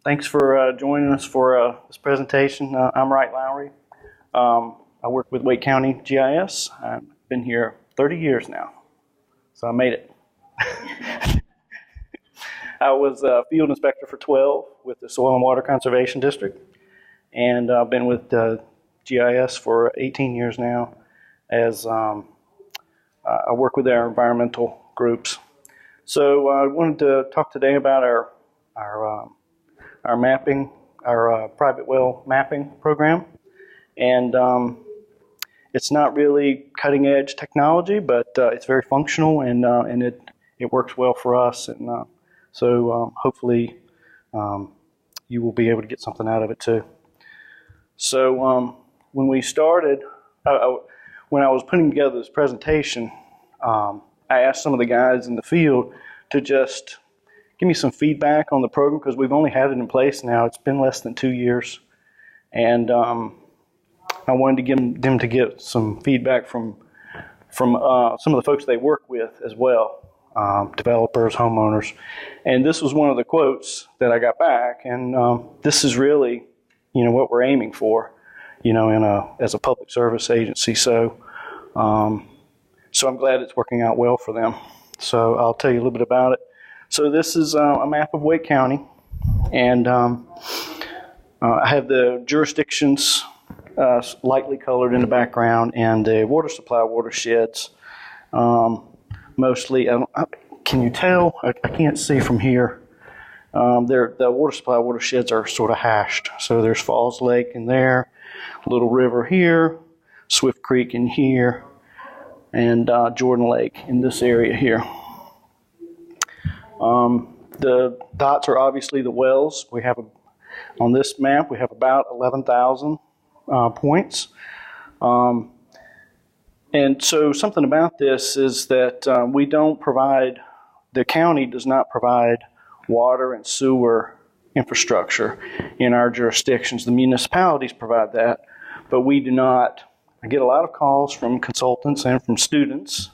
Thanks for joining us for this presentation. I'm Wright Lowry. I work with Wake County GIS. I've been here 30 years now, so I made it. I was a field inspector for 12 with the Soil and Water Conservation District, and I've been with GIS for 18 years now as I work with our environmental groups. So I wanted to talk today about our mapping, our private well mapping program. And it's not really cutting edge technology, but it's very functional and it works well for us. And so hopefully you will be able to get something out of it too. So when we started, when I was putting together this presentation, I asked some of the guys in the field to just give me some feedback on the program because we've only had it in place now. It's been less than 2 years. And I wanted to give them to get some feedback from some of the folks they work with as well, developers, homeowners. And this was one of the quotes that I got back. And this is really, what we're aiming for, as a public service agency. So, so I'm glad it's working out well for them. So I'll tell you a little bit about it. So this is a map of Wake County, and I have the jurisdictions lightly colored in the background, and the water supply watersheds mostly. Can you tell? I can't see from here. The water supply watersheds are sort of hashed. So there's Falls Lake in there, Little River here, Swift Creek in here, and Jordan Lake in this area here. The dots are obviously the wells. We have on this map we have about 11,000 points. And so something about this is that we don't provide, the county does not provide water and sewer infrastructure in our jurisdictions. The municipalities provide that, but we do not. I get a lot of calls from consultants and from students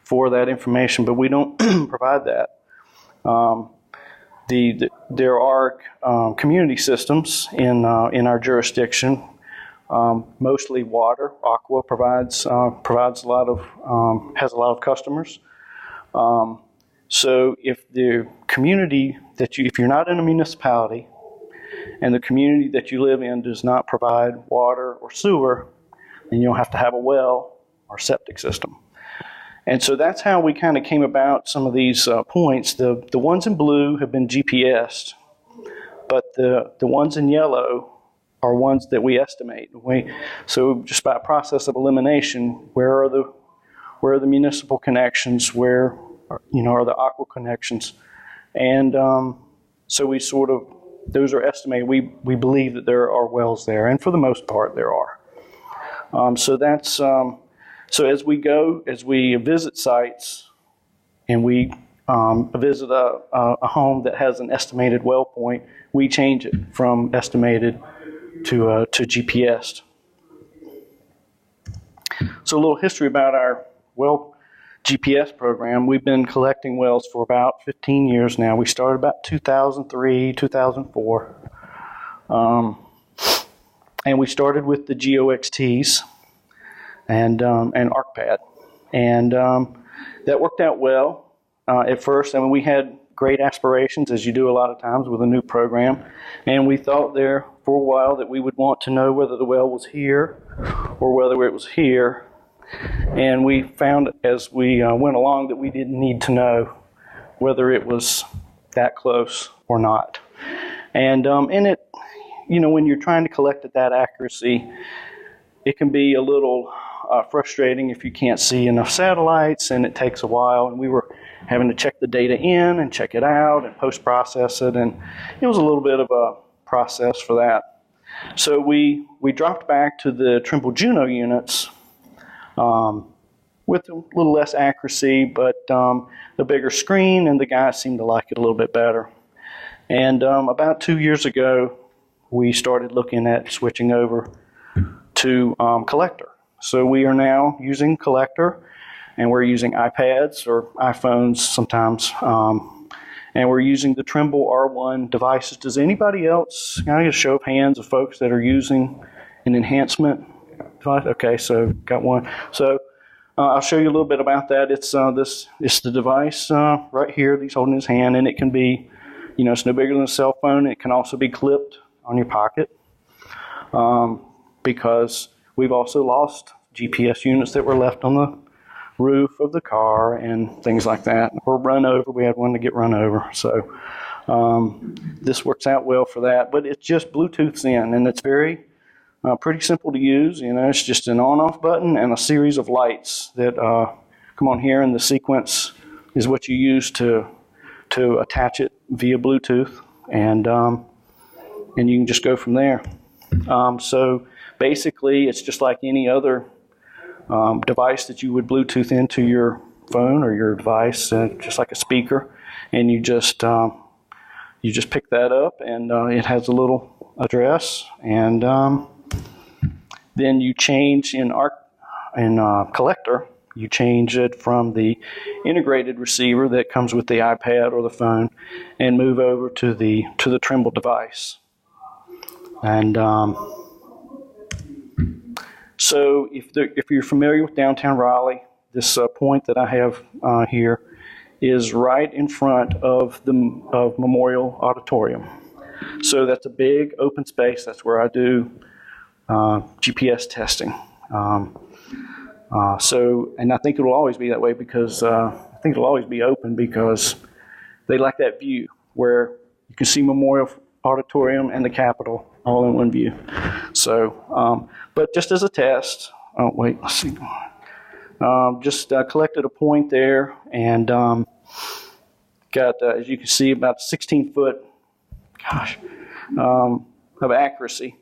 for that information, but we don't provide that. There are community systems in our jurisdiction, mostly water. Aqua provides a lot of has a lot of customers. So if the community if you're not in a municipality, and the community that you live in does not provide water or sewer, then you'll have to have a well or septic system. And so that's how we kind of came about some of these points. The ones in blue have been GPSed, but the ones in yellow are ones that we estimate. So just by process of elimination, where are the municipal connections? Where are the aqua connections? And so we those are estimated. We believe that there are wells there, and for the most part there are. So that's. So as we visit sites and we visit a home that has an estimated well point, we change it from estimated to GPS. So a little history about our well GPS program. We've been collecting wells for about 15 years now. We started about 2003, 2004. And we started with the GeoXTs. And ArcPad, and that worked out well at first. I mean, we had great aspirations, as you do a lot of times with a new program, and we thought there for a while that we would want to know whether the well was here or whether it was here, and we found as we went along that we didn't need to know whether it was that close or not. And in it, when you're trying to collect at that accuracy, it can be a little frustrating if you can't see enough satellites, and it takes a while, and we were having to check the data in and check it out and post-process it, and it was a little bit of a process for that. So we dropped back to the Trimble Juno units with a little less accuracy, but the bigger screen, and the guys seemed to like it a little bit better. And about 2 years ago, we started looking at switching over to Collector. So we are now using Collector, and we're using iPads or iPhones sometimes And we're using the Trimble R1 devices. Does anybody else, can I get a show of hands of folks that are using an enhancement device? Okay, so got one. So I'll show you a little bit about that. It's the device right here that he's holding in his hand, and it can be, it's no bigger than a cell phone. It can also be clipped on your pocket because we've also lost GPS units that were left on the roof of the car and things like that, or run over. We had one to get run over. So this works out well for that. But it's just Bluetooths in, and it's very pretty simple to use. It's just an on-off button and a series of lights that come on here, and the sequence is what you use to attach it via Bluetooth, and you can just go from there. So basically, it's just like any other device that you would Bluetooth into your phone or your device, just like a speaker, and you just pick that up, and it has a little address, and then you change in Collector. You change it from the integrated receiver that comes with the iPad or the phone, and move over to the Trimble device. And so if you're familiar with downtown Raleigh, this point that I have here is right in front of Memorial Auditorium. So that's a big open space. That's where I do GPS testing. And I think it will always be that way because I think it'll always be open because they like that view where you can see Memorial Auditorium and the Capitol all in one view. So, but just as a test, let's see. Just collected a point there and got, as you can see, about 16-foot, of accuracy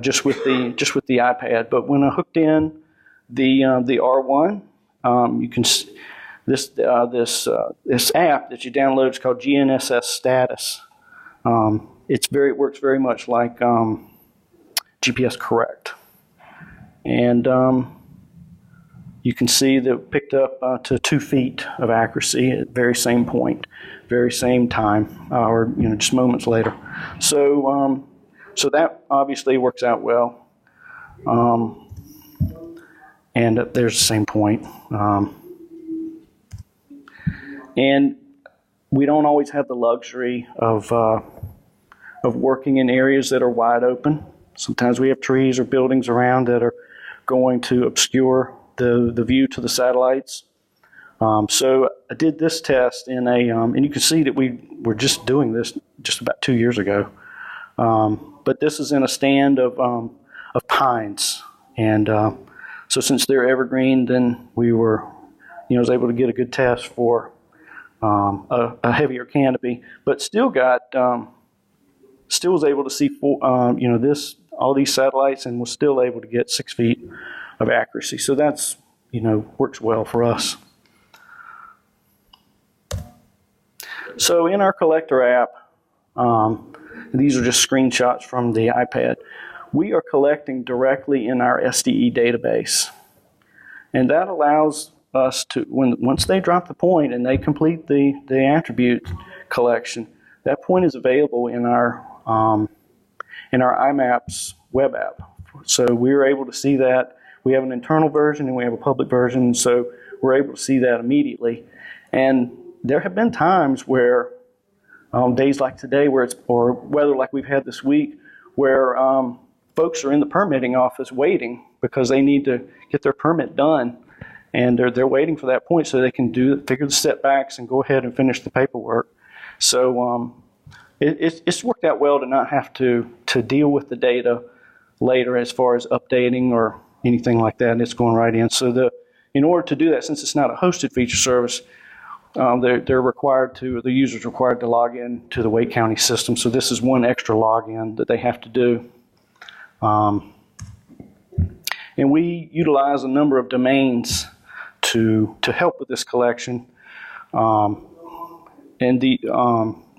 just with the iPad. But when I hooked in the R1, you can this app that you download is called GNSS Status. It works very much like GPS Correct, and you can see that it picked up to 2 feet of accuracy at the very same point, very same time, or just moments later. So so that obviously works out well. And there's the same point. And we don't always have the luxury of working in areas that are wide open. Sometimes we have trees or buildings around that are going to obscure the view to the satellites. So I did this test in and you can see that we were just doing this just about 2 years ago. But this is in a stand of pines, and so since they're evergreen, then we were, was able to get a good test for a heavier canopy, but still was able to see all these satellites, and was still able to get 6 feet of accuracy. So that's works well for us. So in our Collector app, these are just screenshots from the iPad. We are collecting directly in our SDE database, and that allows us to, once they drop the point and they complete the attribute collection, that point is available in our IMAPS web app. So we're able to see that. We have an internal version and we have a public version, so we're able to see that immediately. And there have been times where days like today, or weather like we've had this week, where folks are in the permitting office waiting because they need to get their permit done, and they're waiting for that point so they can figure the setbacks and go ahead and finish the paperwork. So it's worked out well to not have to deal with the data later as far as updating or anything like that, and it's going right in. So in order to do that, since it's not a hosted feature service, the user's required to log in to the Wake County system. So this is one extra login that they have to do. And we utilize a number of domains to help with this collection. And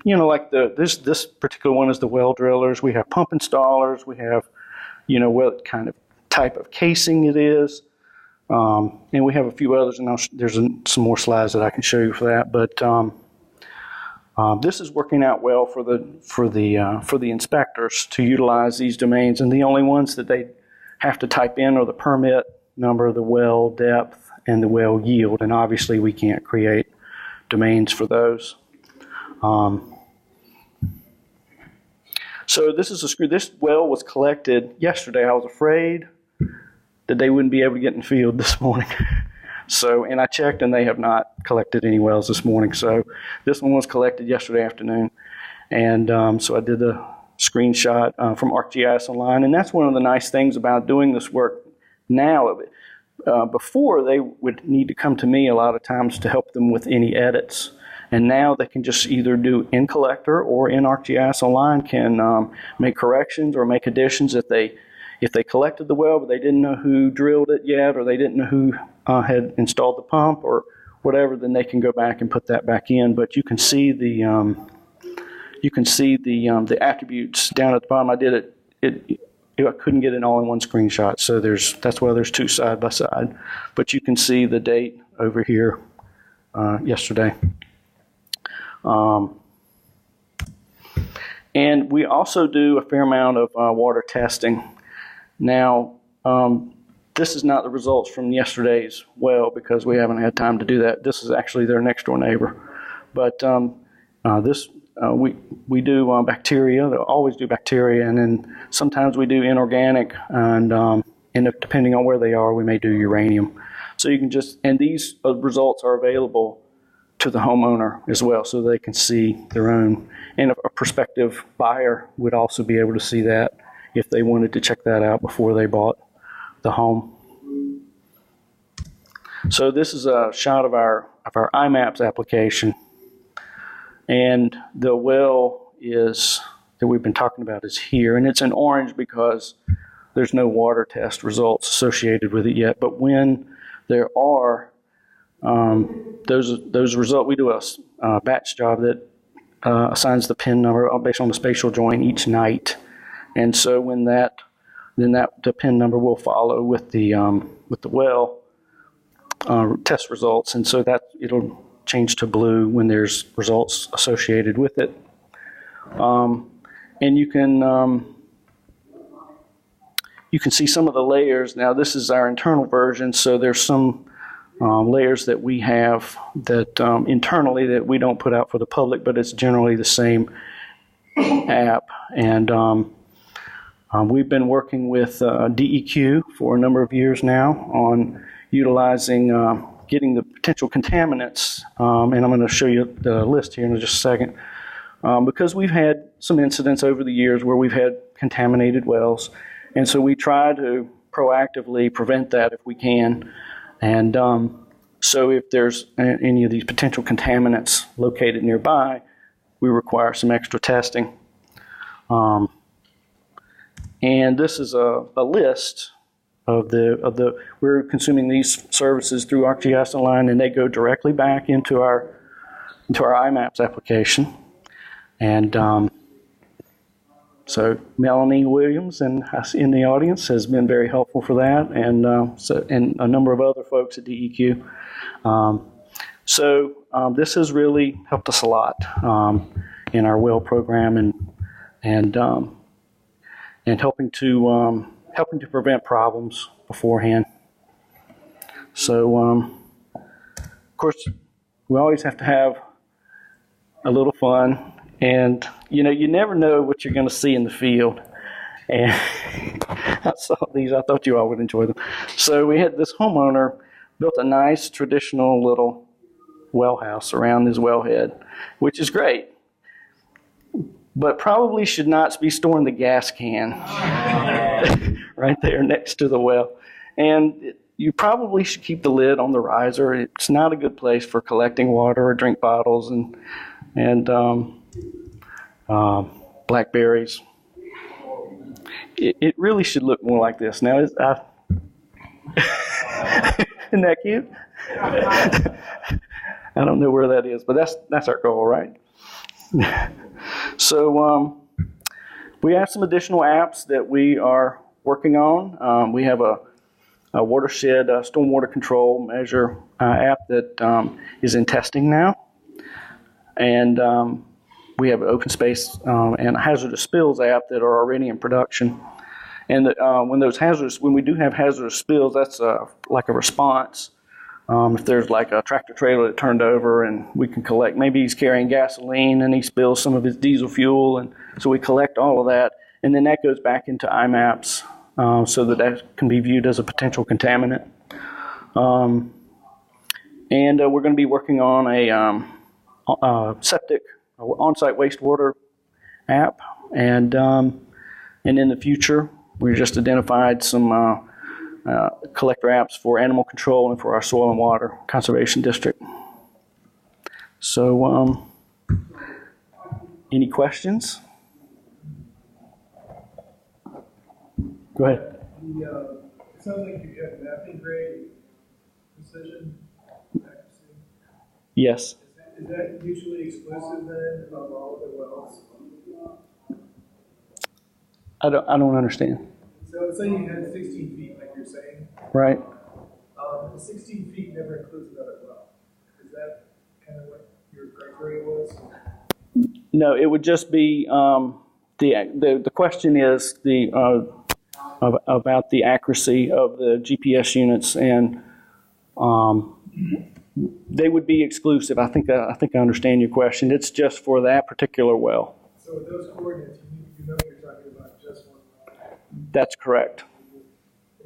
like this particular one is the well drillers. We have pump installers. We have, what kind of type of casing it is. And we have a few others, and there's some more slides that I can show you for that. But This is working out well for the inspectors to utilize these domains, and the only ones that they have to type in are the permit number, the well depth, and the well yield. And obviously, we can't create domains for those. So this is this well was collected yesterday. I was afraid that they wouldn't be able to get in the field this morning. And I checked, and they have not collected any wells this morning. So this one was collected yesterday afternoon. And so I did a screenshot from ArcGIS Online. And that's one of the nice things about doing this work now. Before, they would need to come to me a lot of times to help them with any edits. And now they can just either do in Collector or in ArcGIS Online can make corrections or make additions if they collected the well but they didn't know who drilled it yet, or they didn't know who had installed the pump or whatever. Then they can go back and put that back in. But you can see the attributes down at the bottom. I did it. I couldn't get it all in one screenshot, so that's why there's two side by side. But you can see the date over here yesterday. And we also do a fair amount of water testing. Now, this is not the results from yesterday's well because we haven't had time to do that. This is actually their next door neighbor. But we do bacteria. They'll always do bacteria, and then sometimes we do inorganic, and depending on where they are, we may do uranium. So you can and these results are available to the homeowner as well, so they can see their own. And a prospective buyer would also be able to see that if they wanted to check that out before they bought the home. So this is a shot of our IMAPS application, and the well that we've been talking about is here, and it's in orange because there's no water test results associated with it yet. But when there are those results, we do a batch job that assigns the pin number based on the spatial join each night, and so the pin number will follow with the well test results, and so that it'll change to blue when there's results associated with it. And you can see some of the layers. Now this is our internal version, so there's some layers that we have that internally that we don't put out for the public, but it's generally the same app. And we've been working with DEQ for a number of years now on utilizing getting the potential contaminants, and I'm going to show you the list here in just a second, because we've had some incidents over the years where we've had contaminated wells, and so we try to proactively prevent that if we can. And so if there's any of these potential contaminants located nearby, we require some extra testing. And this is a list of we're consuming these services through ArcGIS Online, and they go directly back into our IMAPS application. And so Melanie Williams in the audience has been very helpful for that, and and a number of other folks at DEQ. This has really helped us a lot in our well program and helping to prevent problems beforehand. So, of course, we always have to have a little fun, and you never know what you're going to see in the field. And I saw these. I thought you all would enjoy them. So we had this homeowner built a nice traditional little well house around his wellhead, which is great, but probably should not be storing the gas can right there next to the well. And you probably should keep the lid on the riser. It's not a good place for collecting water or drink bottles and blackberries. It really should look more like this. Now, isn't that cute? I don't know where that is, but that's our goal, right? So we have some additional apps that we are working on. We have a watershed stormwater control measure app that is in testing now. And we have an open space and a hazardous spills app that are already in production. And when we do have hazardous spills, that's like a response. If there's like a tractor trailer that turned over and we can collect, maybe he's carrying gasoline and he spills some of his diesel fuel, and so we collect all of that, and then that goes back into IMAPs so that can be viewed as a potential contaminant. And we're going to be working on a septic on-site wastewater app, and in the future, we just identified some collector apps for animal control and for our soil and water conservation district. So, any questions? Go ahead. It sounds like you have mapping grade precision accuracy. Yes. Is that mutually exclusive then of all of the wells? I don't understand. So say you had 16 feet, like you're saying. Right. The 16 feet never includes another well. Is that kind of what your criteria was? No, it would just be the question is about the accuracy of the GPS units, and they would be exclusive. I think I understand your question. It's just for that particular well. So with those coordinates, you know you're talking about just one well. That's correct.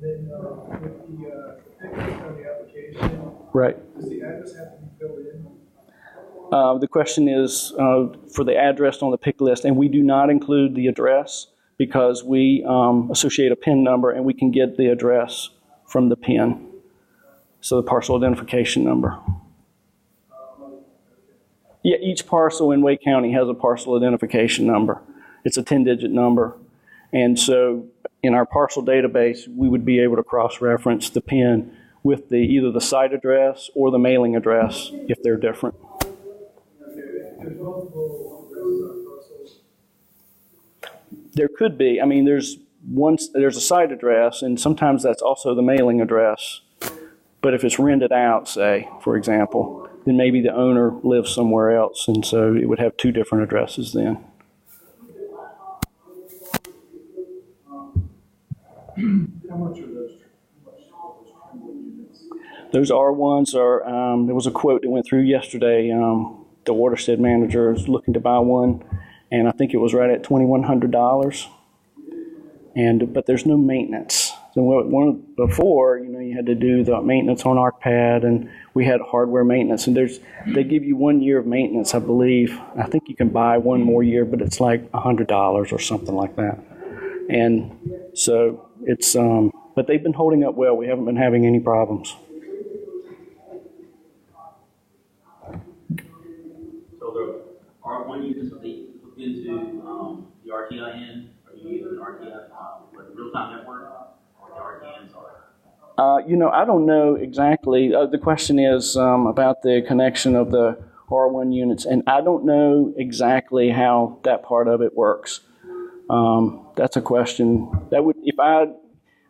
And then with the pictures on the application, Right. does the address have to be filled in? The question is for the address on the pick list, and we do not include the address because we associate a PIN number, and we can get the address from the PIN, so the parcel identification number. Yeah, each parcel in Wake County has a parcel identification number. It's a 10-digit number, and so in our parcel database, we would be able to cross-reference the PIN with either the site address or the mailing address if they're different. There's multiple addresses on parcels. There could be. I mean, there's a site address, and sometimes that's also the mailing address. But if it's rented out, say, for example, then maybe the owner lives somewhere else, and so it would have two different addresses then. How much are those Trimble units? Those R1s are, there was a quote that went through yesterday. The watershed manager is looking to buy one, and I think it was right at $2,100. But there's no maintenance. So before, you had to do the maintenance on ArcPad, and we had hardware maintenance. And they give you 1 year of maintenance, I believe. I think you can buy one more year, but it's like $100 or something like that. And so it's, but they've been holding up well. We haven't been having any problems. So the R1 units, are they hooked into the RTIN? Are you using RTI, like real-time network, or the RTNs are? I don't know exactly. The question is about the connection of the R1 units, and I don't know exactly how that part of it works. That's a question that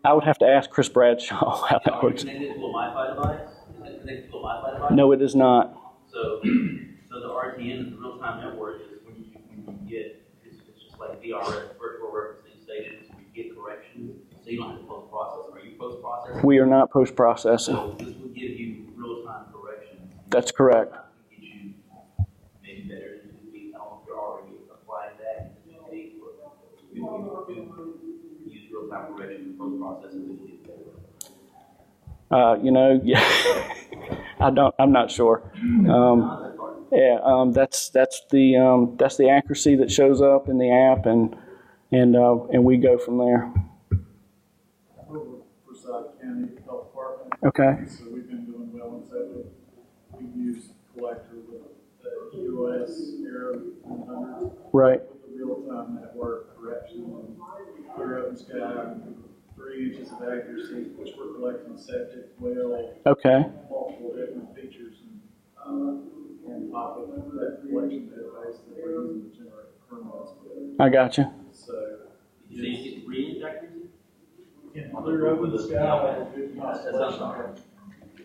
I would have to ask Chris Bradshaw how that works. Are you connected to a Wi-Fi device? Is it connected to a Wi-Fi device? No, it is not. So the RTN, the real-time network, is when you get, it's just like VRS, virtual referencing stations, where you get corrections, so you don't have to post-process. Are you post-processing? We are not post-processing. So this would give you real-time corrections. That's correct. Get you maybe better than 2 feet. I don't know if you're already applying that in 2 feet, but you use real-time correction post-processing to get better. I'm not sure. That's the accuracy that shows up in the app, and we go from there. Over Forsyth County Health Department. Okay. So we've been doing well in Sedgwick. We've used collector with the EOS Aero 100. Right. With the real-time network correction and clear open sky, 3 inches of accuracy, which we're collecting septic, well, Okay. multiple different features, and on top of that collection database that we're using to generate permits with. I got you. So, You say you get 3 inch accuracy? in clear open sky, good constellation.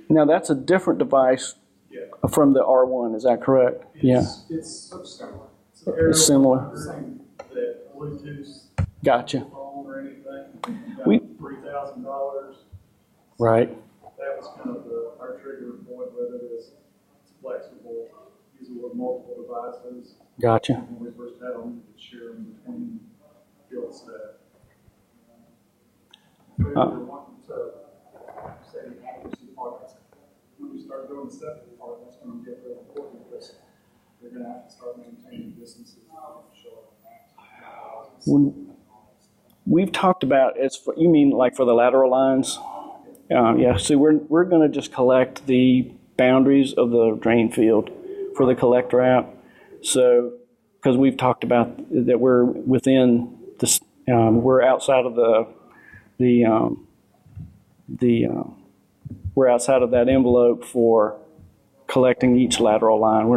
Now that's a different device Yeah. from the R1. Is that correct? It's similar. It's similar. That Bluetooth Gotcha. phone or anything, We- $3,000. Right. That was kind of our trigger point, whether it's flexible, usable with multiple devices. Gotcha. When we first had them, we could share them between field staff. So we were wanting to say the accuracy part. When we start doing the septic part, that's going to get really important because they're going to have to start maintaining distances to show up on maps. When we've talked about, you mean like for the lateral lines? Yeah, see, we're going to just collect the boundaries of the drain field for the collector app. So, because we've talked about that we're within this, we're outside of we're outside of that envelope for collecting each lateral line.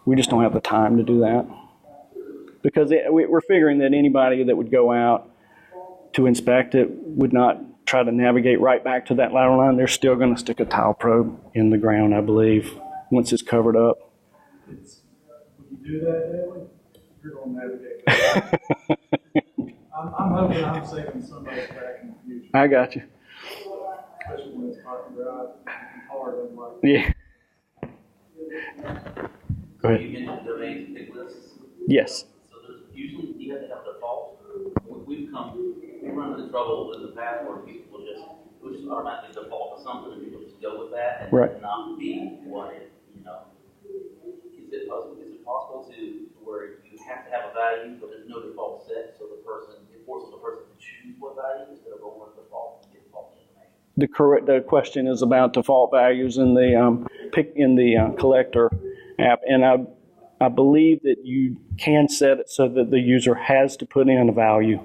We just don't have the time to do that. Because we're figuring that anybody that would go out to inspect it would not try to navigate right back to that lateral line. They're still going to stick a tile probe in the ground, I believe, once it's covered up. When you do that daily, you're going to navigate. I'm hoping I'm saving somebody back in the future. I got you. Especially when it's hot and dry and hard and like. Yeah. Go ahead. You mentioned domains and pick lists. Yes. So there's usually you have to have default. We've run into trouble in the past where people will just automatically default to something and people just go with that and Right. not be what it, Is it possible to where you have to have a value but there's no default set, so it forces the person to choose what value instead of going with default and get default information? The question is about default values in the collector app, and I believe that you can set it so that the user has to put in a value,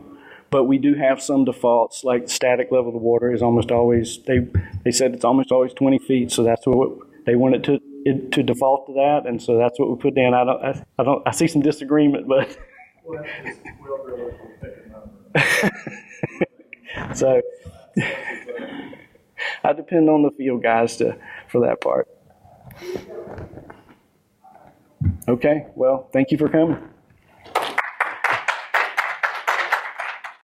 but we do have some defaults, like static level of water is almost always, they said it's almost always 20 feet, so that's what they want it to default to that, and so that's what we put in. I see some disagreement, but Well, we'll really pick a number. so I depend on the field guys for that part. Okay, well, thank you for coming.